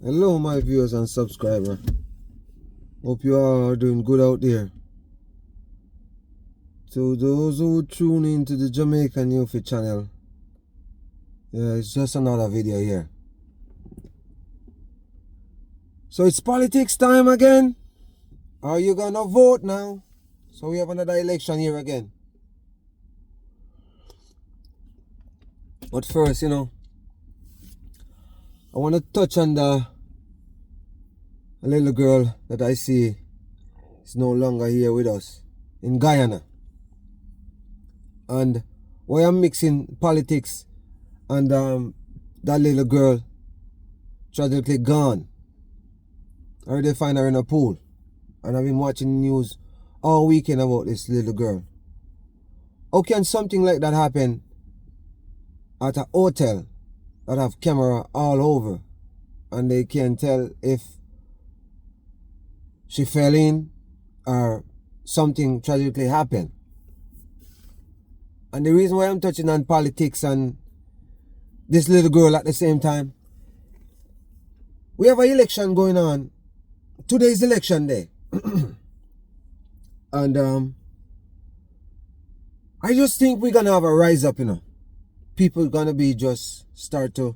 Hello my viewers and subscribers. Hope you all are doing good out there. To those who tune into the Jamaican Youth channel, yeah, it's just another video here. So it's politics time again. Are you gonna vote now? So we have another election here again. But first, I want to touch on a little girl that I see is no longer here with us in Guyana. And why I'm mixing politics and that little girl tragically gone. I already find her in a pool. And I've been watching the news all weekend about this little girl. How can something like that happen at a hotel that have camera all over and they can tell if she fell in or something tragically happened? And the reason why I'm touching on politics and this little girl at the same time, we have an election going on. Today's election day. And I just think we're gonna have a rise up, People gonna be just start to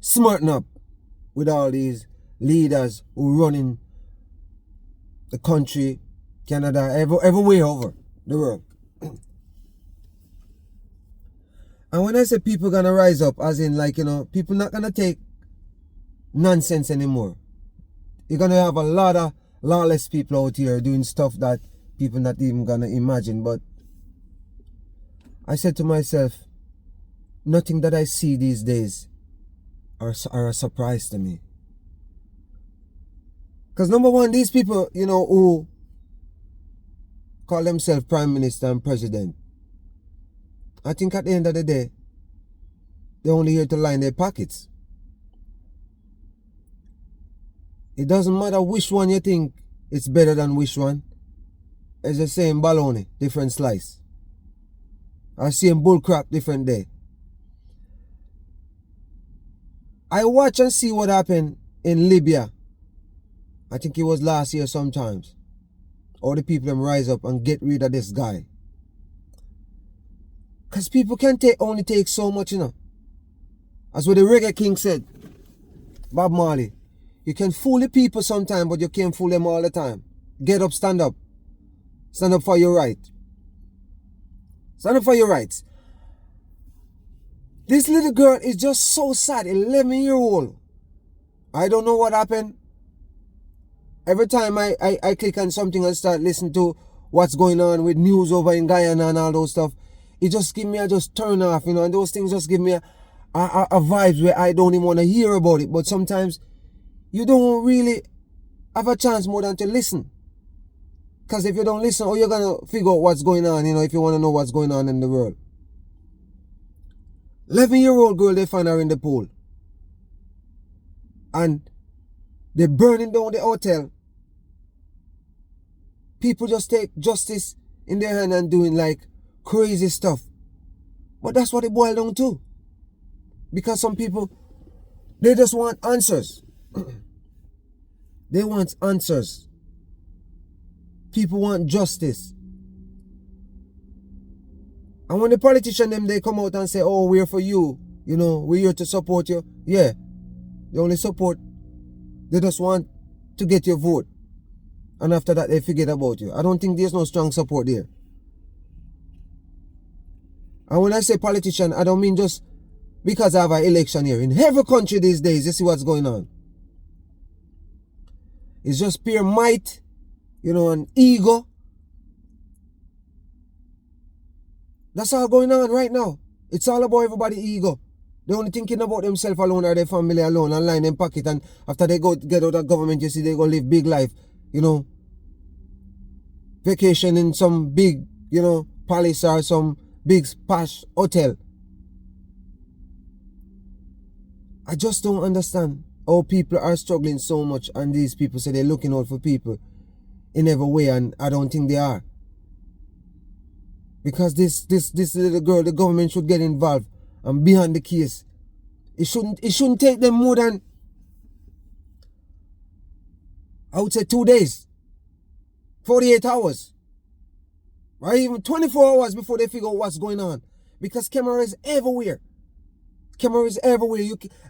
smarten up with all these leaders who running the country, Canada, everywhere over the world. And when I say people gonna rise up, as in people not gonna take nonsense anymore. You're gonna have a lot of lawless people out here doing stuff that people not even gonna imagine. But I said to myself, nothing that I see these days are a surprise to me. Because number one, these people, who call themselves prime minister and president, I think at the end of the day, they're only here to line their pockets. It doesn't matter which one you think it's better than which one. It's the same baloney, different slice. Or same bullcrap, different day. I watch and see what happened in Libya. I think it was last year sometimes. All the people them rise up and get rid of this guy. Because people can only take so much, That's what the reggae king said. Bob Marley. You can fool the people sometimes, but you can't fool them all the time. Get up, stand up. Stand up for your right. Stand up for your rights. This little girl is just so sad, 11-year-old. I don't know what happened. Every time I click on something and start listening to what's going on with news over in Guyana and all those stuff, it just give me a just turn off, and those things just give me a vibes where I don't even want to hear about it. But sometimes you don't really have a chance more than to listen. Because if you don't listen, how you're going to figure out what's going on, if you want to know what's going on in the world. 11-year-old girl, they find her in the pool. And they're burning down the hotel. People just take justice in their hand and doing crazy stuff. But that's what it boils down to. Because some people, they just want answers. They want answers. People want justice. And when the politicians, they come out and say, oh, we're for you. We're here to support you. Yeah. They only support. They just want to get your vote. And after that, they forget about you. I don't think there's no strong support there. And when I say politician, I don't mean just because I have an election here. In every country these days, you see what's going on. It's just pure might, and ego. That's all going on right now. It's all about everybody's ego. They're only thinking about themselves alone or their family alone and line in pocket. And after they go get out of government, you see they go live big life, Vacation in some big, palace or some big posh hotel. I just don't understand how people are struggling so much, and these people say they're looking out for people in every way, and I don't think they are. Because this little girl, the government should get involved and behind the case. It shouldn't take them more than I would say 2 days, 48 hours, or even 24 hours before they figure out what's going on. Because camera is everywhere. Camera is everywhere.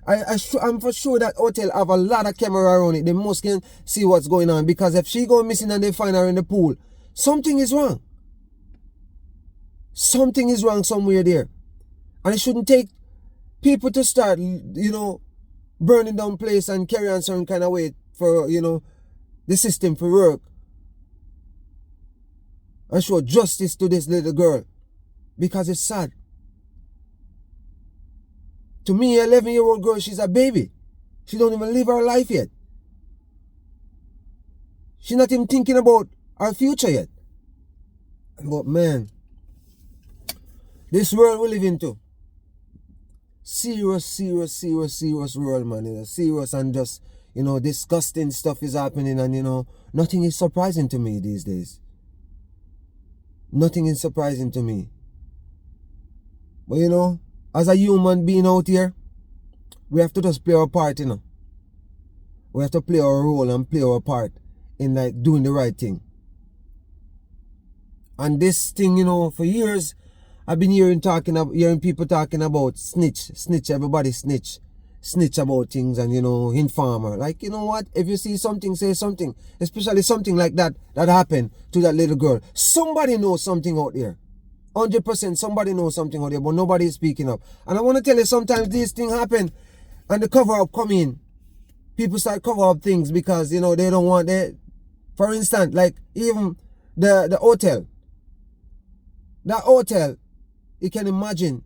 I'm for sure that hotel have a lot of camera around it. They must can see what's going on. Because if she go missing and they find her in the pool, something is wrong. Something is wrong somewhere there. And it shouldn't take people to start, burning down place and carry on certain kind of way for, the system for work. And show justice to this little girl. Because it's sad. To me, an 11-year-old girl, she's a baby. She don't even live her life yet. She's not even thinking about her future yet. But man, this world we live into, serious world, man. Serious and just, disgusting stuff is happening, and nothing is surprising to me these days. Nothing is surprising to me. But as a human being out here, we have to just play our part, We have to play our role and play our part in doing the right thing. And this thing, for years, I've been hearing people talking about snitch, everybody snitch about things and, informer. Like, you know what? If you see something, say something. Especially something like that happened to that little girl. Somebody knows something out there. 100% somebody knows something out there, but nobody is speaking up. And I want to tell you, sometimes these things happen and the cover-up come in. People start cover up things because, they don't want it. For instance, like even the hotel. That hotel, you can imagine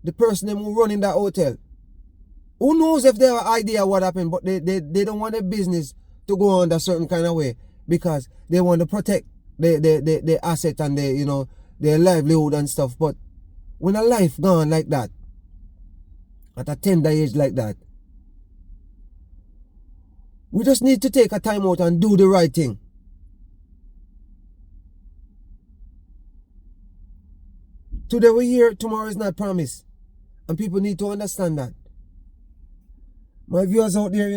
the person who running that hotel. Who knows if they have an idea what happened, but they don't want their business to go on a certain kind of way because they want to protect their asset and their livelihood and stuff. But when a life gone like that, at a tender age like that, we just need to take a time out and do the right thing. Today we're here, tomorrow is not promised. And people need to understand that. My viewers out there,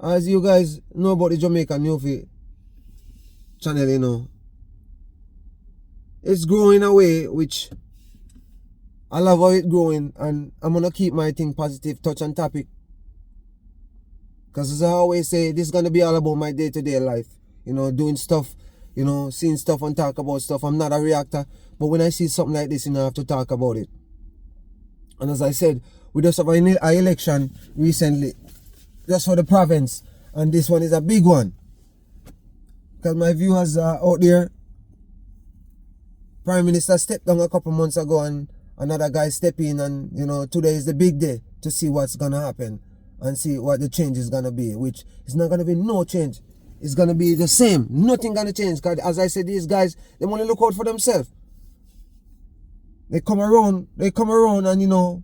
as you guys know about the Jamaican Newfie channel, it's growing away, which I love how it's growing, and I'm going to keep my thing positive, touch on topic. Because as I always say, this is going to be all about my day-to-day life. Doing stuff, seeing stuff and talk about stuff. I'm not a reactor, but when I see something like this, I have to talk about it. And as I said, we just have an election recently, just for the province. And this one is a big one. Because my viewers are out there, Prime Minister stepped down a couple months ago and another guy stepped in, and today is the big day to see what's gonna happen and see what the change is gonna be, which is not gonna be no change. It's gonna be the same. Nothing gonna change. Because as I said, these guys, they wanna look out for themselves. They come around and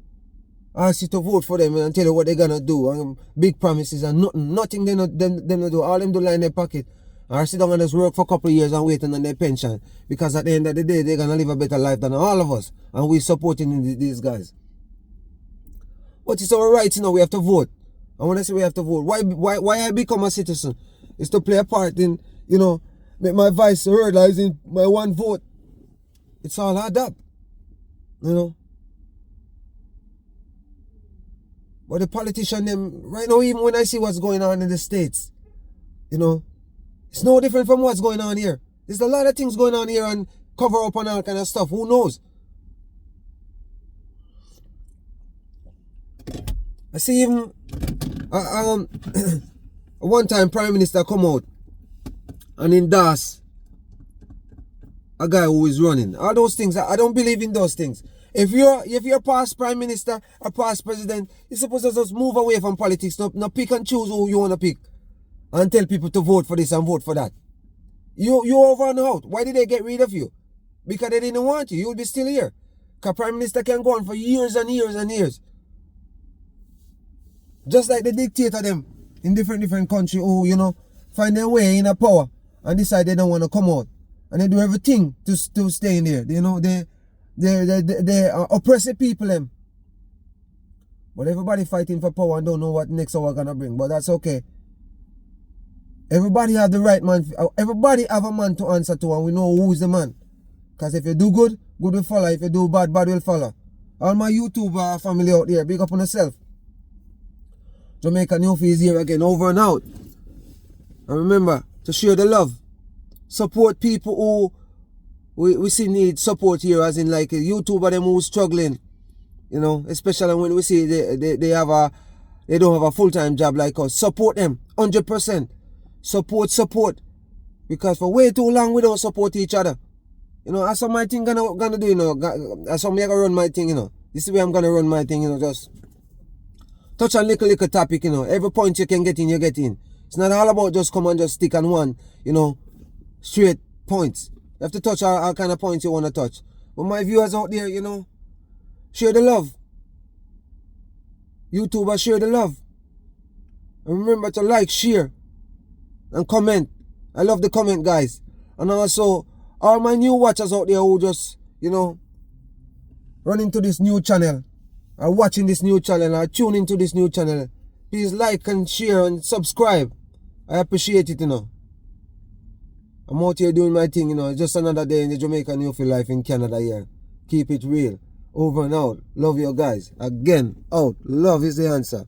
ask you to vote for them and tell you what they're gonna do. And big promises and nothing they not do. All them do lie in their pocket. Or sit down and just work for a couple of years and waiting on their pension. Because at the end of the day, they're going to live a better life than all of us. And we're supporting these guys. But it's our right, we have to vote. And when I say we have to vote, why I become a citizen? Is to play a part in, make my voice heard, as in my one vote. It's all add up. But the politician, them, right now, even when I see what's going on in the States, it's no different from what's going on here. There's a lot of things going on here and cover up and all kind of stuff. Who knows? I see even one time Prime Minister come out and endorse a guy who is running. All those things, I don't believe in those things. If you're past Prime Minister or past President, you're supposed to just move away from politics. No pick and choose who you want to pick. And tell people to vote for this and vote for that. You over and out. Why did they get rid of you? Because they didn't want you. You'll be still here. Because Prime Minister can go on for years and years and years. Just like the dictator them in different countries who, find their way in a power and decide they don't want to come out. And they do everything to stay in there. They oppress the people them. But everybody fighting for power and don't know what next hour gonna bring. But that's okay. Everybody have the right man. Everybody have a man to answer to, and we know who is the man. Because if you do good, good will follow. If you do bad, bad will follow. All my YouTube family out there, big up on yourself. Jamaica New is here again, over and out. And remember to share the love. Support people who we see need support here, as in like a YouTuber them who's struggling. You know, especially when we see they don't have a full-time job like us. Support them 100%. Support. Because for way too long we don't support each other. You know, that's what my thing gonna do, you know. That's how me gonna run my thing, you know. This is the way I'm gonna run my thing, you know. Just touch on little topic, you know. Every point you can get in, you get in. It's not all about just come and just stick on one, you know, straight points. You have to touch all kind of points you want to touch. But my viewers out there, you know, share the love. YouTubers, share the love. And remember to like, share, and comment. I love the comment, guys. And also, all my new watchers out there who just, you know, run into this new channel, are watching this new channel, are tuning into this new channel, please like and share and subscribe. I appreciate it, you know. I'm out here doing my thing, you know. It's just another day in the Jamaican Youth life in Canada here. Keep it real. Over and out. Love you guys. Again, out. Love is the answer.